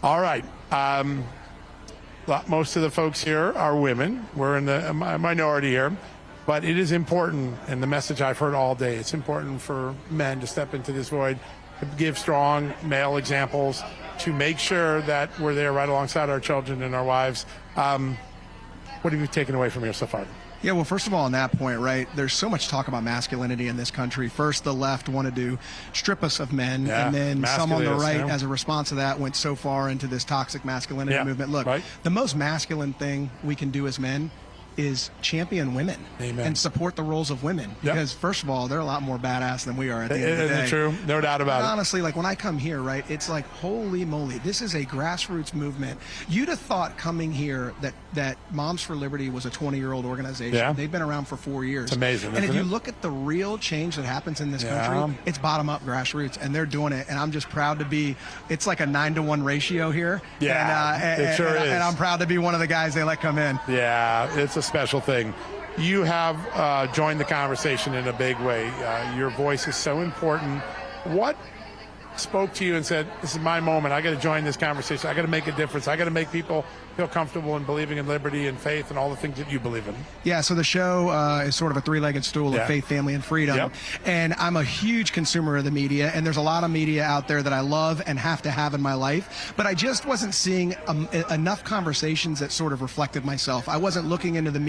All right. Most of the folks here are women. We're in the minority here. But it is important, and the message I've heard all day, it's important for men to step into this void, to give strong male examples, to make sure that we're there right alongside our children and our wives. What have you taken away from here so far? Yeah, well, first of all, on that point, right, there's so much talk about masculinity in this country. First, the left wanted to strip us of men, and then some on the right, as a response to that, went so far into this toxic masculinity movement. Look, the most masculine thing we can do as men is champion women. Amen. And support the roles of women. Because, first of all, they're a lot more badass than we are at the end of the day. Isn't it true? No doubt about it. Honestly, like when I come here, right, it's like, holy moly, this is a grassroots movement. You'd have thought coming here that Moms for Liberty was a 20-year-old organization. Yeah. They've been around for 4 years. It's amazing, And if isn't you it? look at the real change that happens in this country, it's bottom-up grassroots, and they're doing it. And I'm just proud to be, it's like a 9-to-1 ratio here. Yeah, it sure is. And I'm proud to be one of the guys they let come in. Yeah, it's a special thing. You have joined the conversation in a big way. Your voice is so important. What spoke to you and said, this is my moment, I got to join this conversation, I got to make a difference, I got to make people feel comfortable in believing in liberty and faith and all the things that you believe in? Yeah, so the show is sort of a three-legged stool of faith, family, and freedom. And I'm a huge consumer of the media, and there's a lot of media out there that I love and have to have in my life, but I just wasn't seeing enough conversations that sort of reflected myself. I wasn't looking into the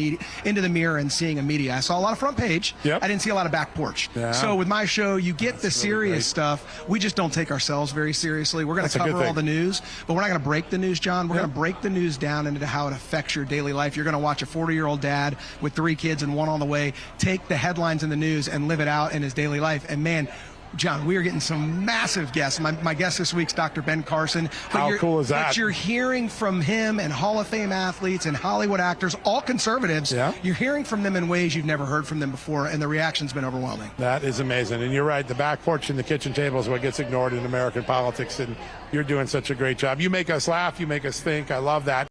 mirror and seeing a media. I saw a lot of front page. I didn't see a lot of back porch. So with my show, you get the serious stuff. We just don't take ourselves very seriously. We're going to cover all the news, but we're not going to break the news, John. We're going to break the news down into how it affects your daily life. You're going to watch a 40-year-old dad with 3 kids and 1 on the way take the headlines in the news and live it out in his daily life. And man, John, we are getting some massive guests. My guest this week's Dr. Ben Carson. How cool is that? But you're hearing from him and Hall of Fame athletes and Hollywood actors, all conservatives. You're hearing from them in ways you've never heard from them before, and the reaction's been overwhelming. That is amazing. And you're right, the back porch and the kitchen table is what gets ignored in American politics, and you're doing such a great job. You make us laugh, you make us think. I love that.